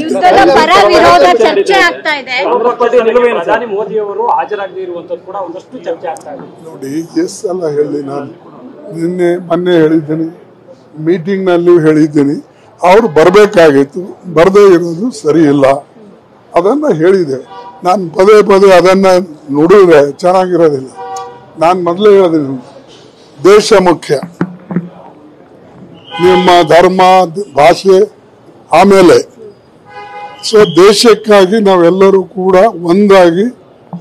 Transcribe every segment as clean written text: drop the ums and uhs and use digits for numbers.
ಯುದ್ಧದ ಪರ ವಿರೋಧ ಚರ್ಚೆ ಆಗ್ತಾ ಇದೆ. ಪ್ರಧಾನಿ ಮೋದಿ ಅವರು ಹಾಜರಾಗದೇ ಇರುವಂತದ್ದು ಕೂಡ ಒಂದಷ್ಟು ಚರ್ಚೆ ಆಗ್ತಾ ಇದೆ. ನೋಡಿ, ಎಸ್ ಅಲ್ಲ ಹೇಳಿ, ನಾನು ಮೊನ್ನೆ ಹೇಳಿದ್ದೀನಿ, ಮೀಟಿಂಗ್ ನಲ್ಲಿ ಹೇಳಿದ್ದೀನಿ, ಅವ್ರು ಬರಬೇಕಾಗಿತ್ತು, ಬರದೇ ಇರೋದು ಸರಿ ಇಲ್ಲ, ಅದನ್ನ ಹೇಳಿದೆ. ನಾನು ಪದೇ ಪದೇ ಅದನ್ನ ನೋಡಿದ್ರೆ ಚೆನ್ನಾಗಿರೋದಿಲ್ಲ. ನಾನು ಮೊದಲೇ ಹೇಳಿದ್ದೀನಿ, ದೇಶ ಮುಖ್ಯ, ನಿಮ್ಮ ಧರ್ಮ ಭಾಷೆ ಆಮೇಲೆ. ಸೊ ದೇಶಕ್ಕಾಗಿ ನಾವೆಲ್ಲರೂ ಕೂಡ ಒಂದಾಗಿ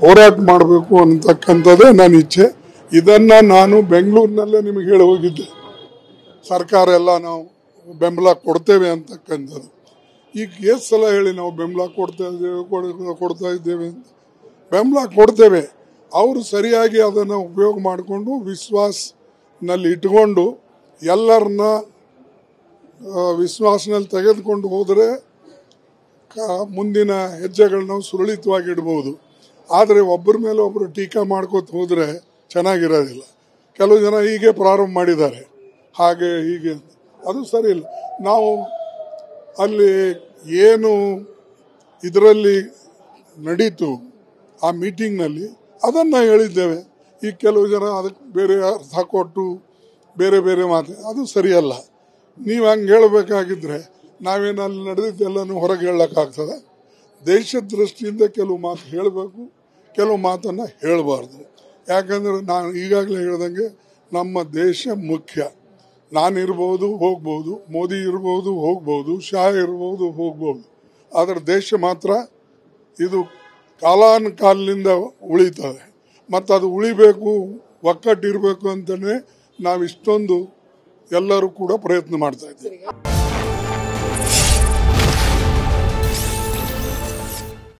ಹೋರಾಟ ಮಾಡಬೇಕು ಅನ್ನತಕ್ಕಂಥದ್ದೇ ನನ್ನ ಇಚ್ಛೆ. ಇದನ್ನ ನಾನು ಬೆಂಗಳೂರಿನಲ್ಲೇ ನಿಮಗೆ ಹೇಳಿ ಹೋಗಿದ್ದೆ, ಸರ್ಕಾರ ಎಲ್ಲ ನಾವು ಬೆಂಬಲ ಕೊಡ್ತೇವೆ ಅಂತಕ್ಕಂಥದ್ದು. ಈಗ ಎಷ್ಟು ಸಲ ಹೇಳಿ ನಾವು ಬೆಂಬಲ ಕೊಡ್ತಾ ಇದ್ದೇವೆ ಅಂತ. ಬೆಂಬಲ ಕೊಡ್ತೇವೆ, ಅವರು ಸರಿಯಾಗಿ ಅದನ್ನು ಉಪಯೋಗ ಮಾಡಿಕೊಂಡು ವಿಶ್ವಾಸನಲ್ಲಿ ಇಟ್ಕೊಂಡು ಎಲ್ಲರನ್ನ ವಿಶ್ವಾಸನಲ್ಲಿ ತೆಗೆದುಕೊಂಡು ಹೋದರೆ ಮುಂದಿನ ಹೆಜ್ಜೆಗಳನ್ನ ನಾವು ಸುರಳಿತವಾಗಿ ಇಡಬಹುದು. ಆದರೆ ಒಬ್ಬರ ಮೇಲೆ ಒಬ್ಬರು ಟೀಕಾ ಮಾಡ್ಕೋತ ಹೋದರೆ ಚೆನ್ನಾಗಿರೋದಿಲ್ಲ. ಕೆಲವು ಜನ ಹೀಗೆ ಪ್ರಾರಂಭ ಮಾಡಿದ್ದಾರೆ, ಹಾಗೆ ಹೀಗೆ, ಅದು ಸರಿ ಇಲ್ಲ. ನಾವು ಅಲ್ಲಿ ಏನು ಇದರಲ್ಲಿ ನಡೀತು ಆ ಮೀಟಿಂಗ್ನಲ್ಲಿ ಅದನ್ನು ಹೇಳಿದ್ದೇವೆ. ಈಗ ಕೆಲವು ಜನ ಅದಕ್ಕೆ ಬೇರೆ ಅರ್ಥ ಕೊಟ್ಟು ಬೇರೆ ಬೇರೆ ಮಾತು, ಅದು ಸರಿಯಲ್ಲ. ನೀವು ಹಂಗೆ ಹೇಳಬೇಕಾಗಿದ್ರೆ ನಾವೇನು ಅಲ್ಲಿ ನಡೆದಿದ್ದೆಲ್ಲನೂ ಹೊರಗೆ ಹೇಳಕ್ಕಾಗ್ತದೆ. ದೇಶದ ದೃಷ್ಟಿಯಿಂದ ಕೆಲವು ಮಾತು ಹೇಳಬೇಕು, ಕೆಲವು ಮಾತನ್ನು ಹೇಳಬಾರ್ದು. ಯಾಕಂದರೆ ನಾನು ಈಗಾಗಲೇ ಹೇಳ್ದಂಗೆ ನಮ್ಮ ದೇಶ ಮುಖ್ಯ. ನಾನಿರ್ಬೋದು ಹೋಗ್ಬೋದು, ಮೋದಿ ಇರ್ಬೋದು ಹೋಗ್ಬೋದು, ಶಾ ಇರ್ಬೋದು ಹೋಗ್ಬೋದು, ಆದರೆ ದೇಶ ಮಾತ್ರ ಇದು ಕಾಲಾನುಕಾಲದಿಂದ ಉಳಿತದೆ. ಮತ್ತು ಅದು ಉಳಿಬೇಕು, ಒಕ್ಕಟ್ಟಿರಬೇಕು ಅಂತಲೇ ನಾವು ಇಷ್ಟೊಂದು ಎಲ್ಲರೂ ಕೂಡ ಪ್ರಯತ್ನ ಮಾಡ್ತಾ ಇದ್ದೀವಿ.